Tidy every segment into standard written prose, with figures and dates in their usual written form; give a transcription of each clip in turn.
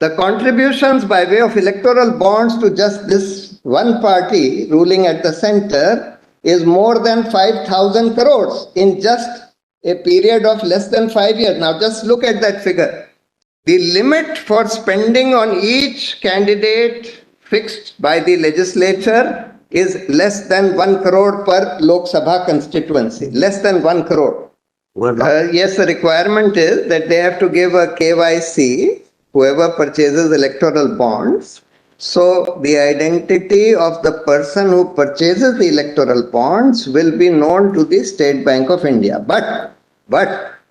The contributions by way of electoral bonds to just this one party ruling at the center is more than 5,000 crores in just a period of less than 5 years. Now just look at that figure. The limit for spending on each candidate fixed by the legislature is less than 1 crore per Lok Sabha constituency, less than 1 crore. Yes, the requirement is that they have to give a KYC, whoever purchases electoral bonds. So the identity of the person who purchases the electoral bonds will be known to the State Bank of India. But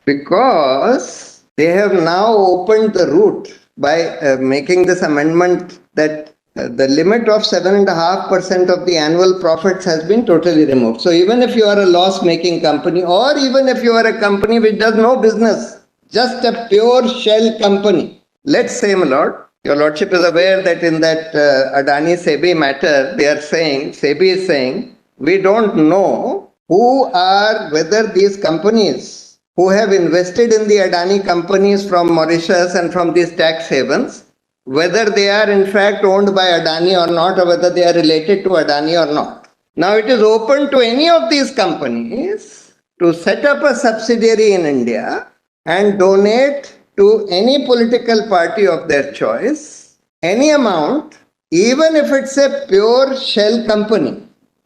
because they have now opened the route by making this amendment that the limit of 7.5% of the annual profits has been totally removed. So even if you are a loss-making company, or even if you are a company which does no business, just a pure shell company, let's say, my lord, your lordship is aware that in that Adani SEBI matter, they are saying, SEBI is saying, we don't know whether these companies who have invested in the Adani companies from Mauritius and from these tax havens, whether they are in fact owned by Adani or not, or whether they are related to Adani or not. Now it is open to any of these companies to set up a subsidiary in India and donate to any political party of their choice any amount, even if it's a pure shell company,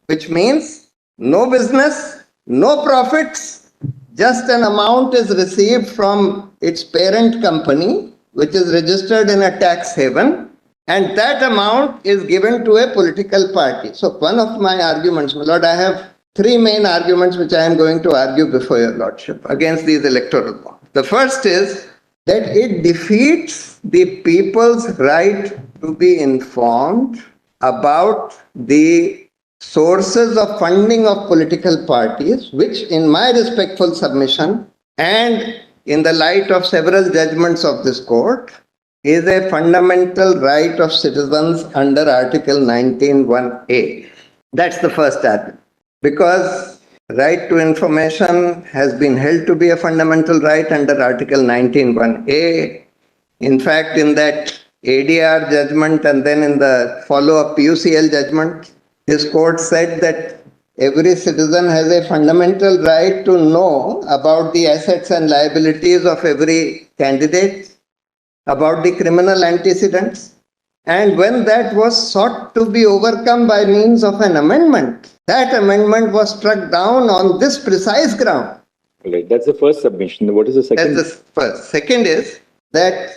which means no business, no profits, just an amount is received from its parent company, which is registered in a tax haven, and that amount is given to a political party. So one of my arguments, my lord, I have three main arguments which I am going to argue before your lordship against these electoral bonds. The first is that it defeats the people's right to be informed about the sources of funding of political parties, which in my respectful submission and in the light of several judgments of this court, is a fundamental right of citizens under Article 19(1)(a). That's the first argument. Because right to information has been held to be a fundamental right under Article 19(1)(a). In fact, in that ADR judgment and then in the follow-up PUCL judgment, this court said that every citizen has a fundamental right to know about the assets and liabilities of every candidate, about the criminal antecedents. And when that was sought to be overcome by means of an amendment, that amendment was struck down on this precise ground. Right, that's the first submission. What is the second? That's the first. Second is that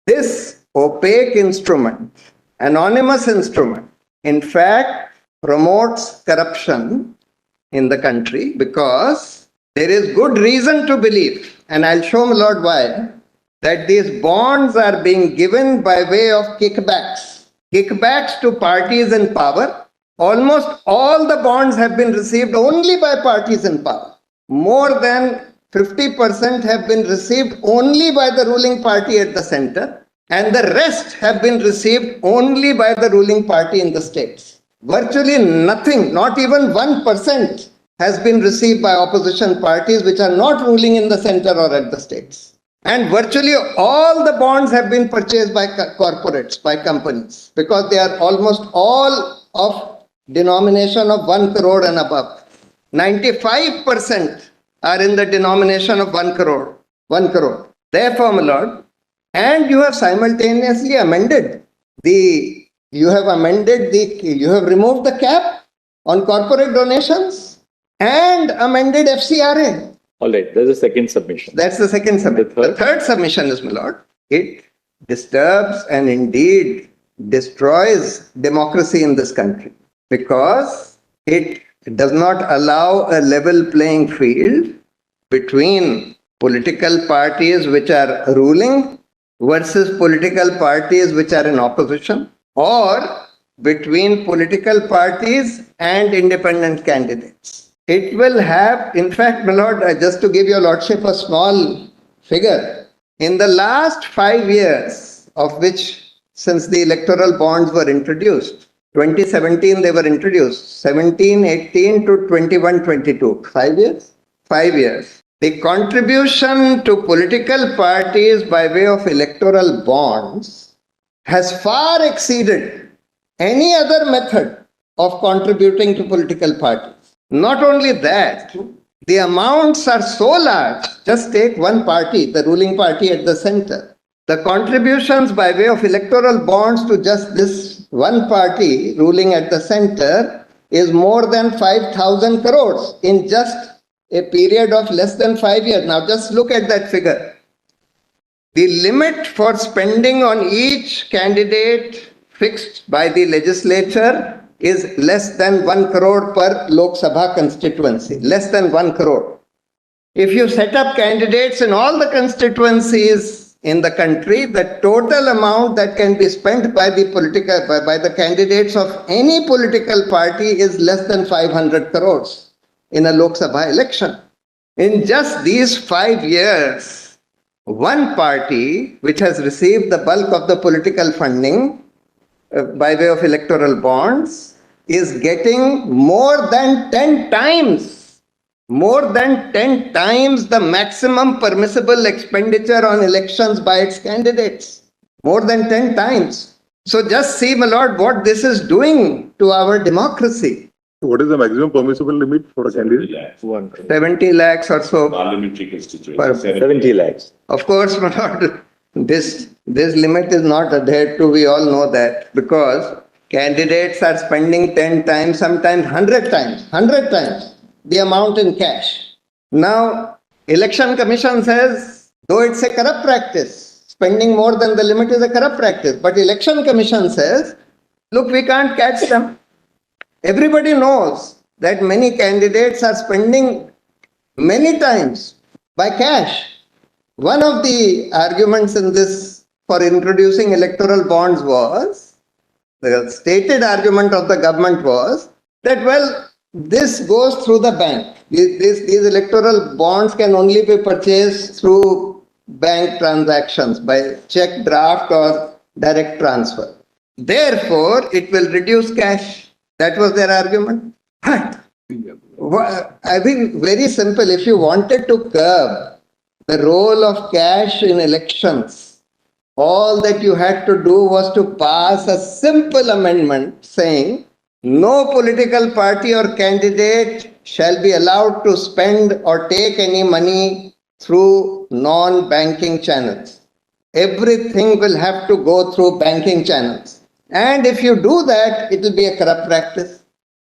this opaque instrument, anonymous instrument, in fact, promotes corruption in the country because there is good reason to believe, and I'll show my lord why, that these bonds are being given by way of kickbacks to parties in power. Almost all the bonds have been received only by parties in power. More than 50% have been received only by the ruling party at the center, and the rest have been received only by the ruling party in the states. Virtually nothing, not even 1%, has been received by opposition parties which are not ruling in the center or at the states. And virtually all the bonds have been purchased by corporates, by companies, because they are almost all of denomination of 1 crore and above. 95% are in the denomination of 1 crore. 1 crore. Therefore, my lord, and you have simultaneously amended you have removed the cap on corporate donations and amended FCRA. All right, there's a second submission. That's the second submission. The third submission is, my lord, it disturbs and indeed destroys democracy in this country because it does not allow a level playing field between political parties which are ruling versus political parties which are in opposition, or between political parties and independent candidates. It will have, in fact, my lord, just to give your lordship a small figure, in the last 5 years, of which since the electoral bonds were introduced, 2017 they were introduced, 17, 18 to 21, 22, 5 years? 5 years. The contribution to political parties by way of electoral bonds has far exceeded any other method of contributing to political parties. Not only that, the amounts are so large. Just take one party, the ruling party at the center. The contributions by way of electoral bonds to just this one party ruling at the center is more than 5,000 crores in just a period of less than 5 years. Now just look at that figure. The limit for spending on each candidate fixed by the legislature is less than 1 crore per Lok Sabha constituency, less than 1 crore. If you set up candidates in all the constituencies in the country, the total amount that can be spent by the candidates of any political party is less than 500 crores in a Lok Sabha election. In just these 5 years, one party which has received the bulk of the political funding by way of electoral bonds is getting more than 10 times the maximum permissible expenditure on elections by its candidates. More than 10 times. So just see, my lord, what this is doing to our democracy. What is the maximum permissible limit for a candidate? 70 lakhs or so. Parliamentary constituency. 70 lakhs. Of course, my lord, this limit is not adhered to. We all know that, because candidates are spending 10 times, sometimes 100 times the amount in cash. Now, Election Commission says, though it's a corrupt practice, spending more than the limit is a corrupt practice. But Election Commission says, look, we can't catch them. Everybody knows that many candidates are spending many times by cash. One of the arguments in this for introducing electoral bonds was, the stated argument of the government was that, well, this goes through the bank. These electoral bonds can only be purchased through bank transactions by check draft or direct transfer. Therefore, it will reduce cash. That was their argument. But I think very simple. If you wanted to curb the role of cash in elections, all that you had to do was to pass a simple amendment saying no political party or candidate shall be allowed to spend or take any money through non-banking channels. Everything will have to go through banking channels. And if you do that, it will be a corrupt practice.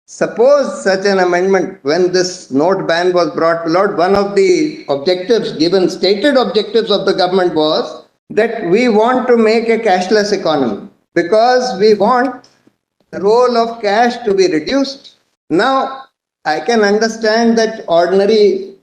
Suppose such an amendment, when this note ban was brought to Lord, one of the objectives given, stated objectives of the government was that we want to make a cashless economy because we want the role of cash to be reduced. Now, I can understand that ordinary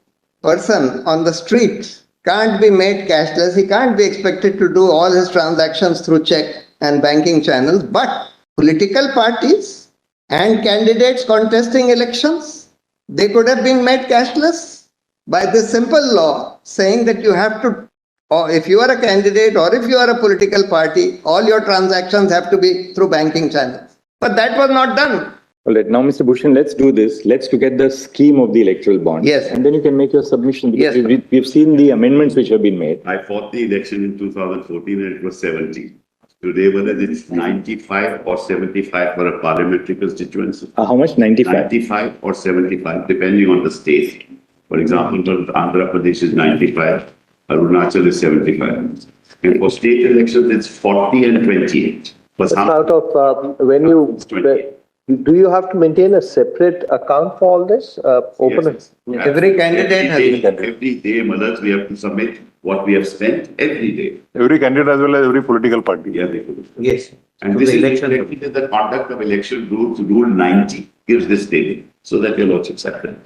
person on the street can't be made cashless. He can't be expected to do all his transactions through check and banking channels. But political parties and candidates contesting elections, they could have been made cashless by this simple law saying that you have to, or if you are a candidate or if you are a political party, all your transactions have to be through banking channels. But that was not done. All right, now, Mr. Bhushan, let's do this. Let's look at the scheme of the electoral bond. Yes. And then you can make your submission. Because Yes. we've seen the amendments which have been made. I fought the election in 2014 and it was 70. Today, whether it's 95 or 75 for a parliamentary constituency. How much? 95? 95 or 75, depending on the state. For example, Andhra Pradesh is 95, Arunachal is 75. And for state elections, it's 40 and 28. But out of when you, do you have to maintain a separate account for all this? Open Yes. Every candidate has Every day, mothers, we have to submit what we have spent every day. Every candidate as well as every political party. Yeah, they do. Yes. And this is reflected in the conduct of election rules, Rule 90 gives this table, so that your lordships have done.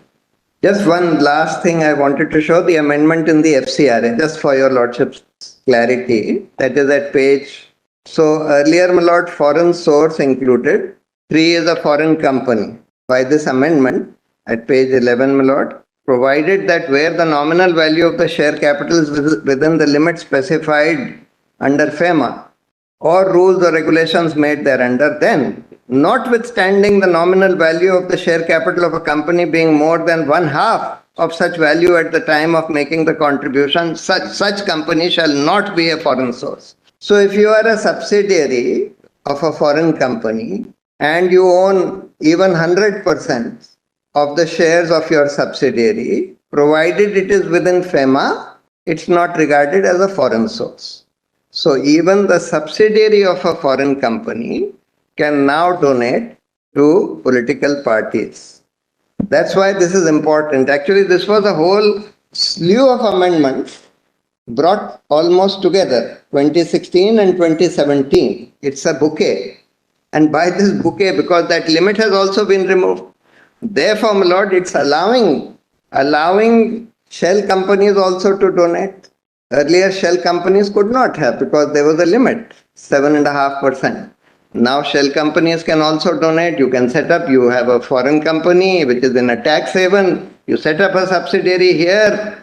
Just one last thing I wanted to show, the amendment in the FCRA, just for your lordship's clarity, that is at page. So earlier, my lord, foreign source included, 3 is a foreign company. By this amendment, at page 11, my lord, provided that where the nominal value of the share capital is within the limit specified under FEMA or rules or regulations made thereunder, then, notwithstanding the nominal value of the share capital of a company being more than 1/2 of such value at the time of making the contribution, such company shall not be a foreign source. So if you are a subsidiary of a foreign company and you own even 100% of the shares of your subsidiary, provided it is within FEMA, it's not regarded as a foreign source. So even the subsidiary of a foreign company can now donate to political parties. That's why this is important. Actually, this was a whole slew of amendments brought almost together, 2016 and 2017. It's a bouquet. And by this bouquet, because that limit has also been removed, therefore, my lord, it's allowing shell companies also to donate. Earlier, shell companies could not have because there was a limit, 7.5%. Now, shell companies can also donate. You can set up, you have a foreign company which is in a tax haven. You set up a subsidiary here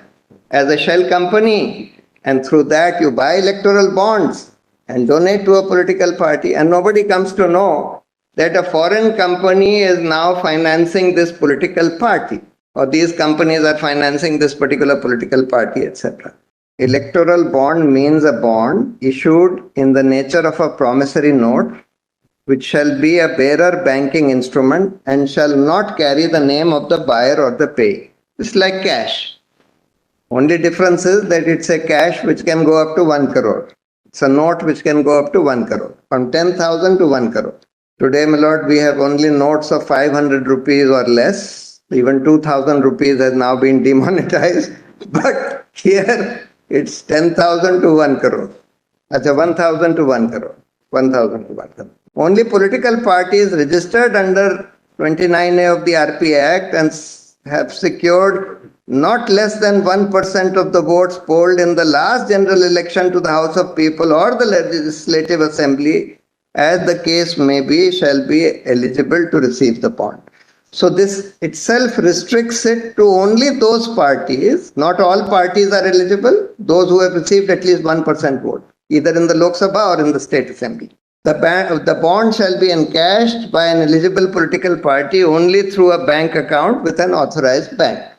as a shell company, and through that you buy electoral bonds and donate to a political party, and nobody comes to know that a foreign company is now financing this political party, or these companies are financing this particular political party, etc. Electoral bond means a bond issued in the nature of a promissory note, which shall be a bearer banking instrument and shall not carry the name of the buyer or the payee. It's like cash. Only difference is that it's a cash which can go up to 1 crore. It's a note which can go up to 1 crore, from 10,000 to 1 crore. Today, my lord, we have only notes of 500 rupees or less. Even 2,000 rupees has now been demonetized. But here, it's 10,000 to 1 crore. That's 1,000 to 1 crore. 1,000 to 1 crore. Only political parties registered under 29A of the RP Act and have secured not less than 1% of the votes polled in the last general election to the House of People or the Legislative Assembly, as the case may be, shall be eligible to receive the bond. So this itself restricts it to only those parties. Not all parties are eligible. Those who have received at least 1% vote, either in the Lok Sabha or in the State Assembly. The bond shall be encashed by an eligible political party only through a bank account with an authorized bank.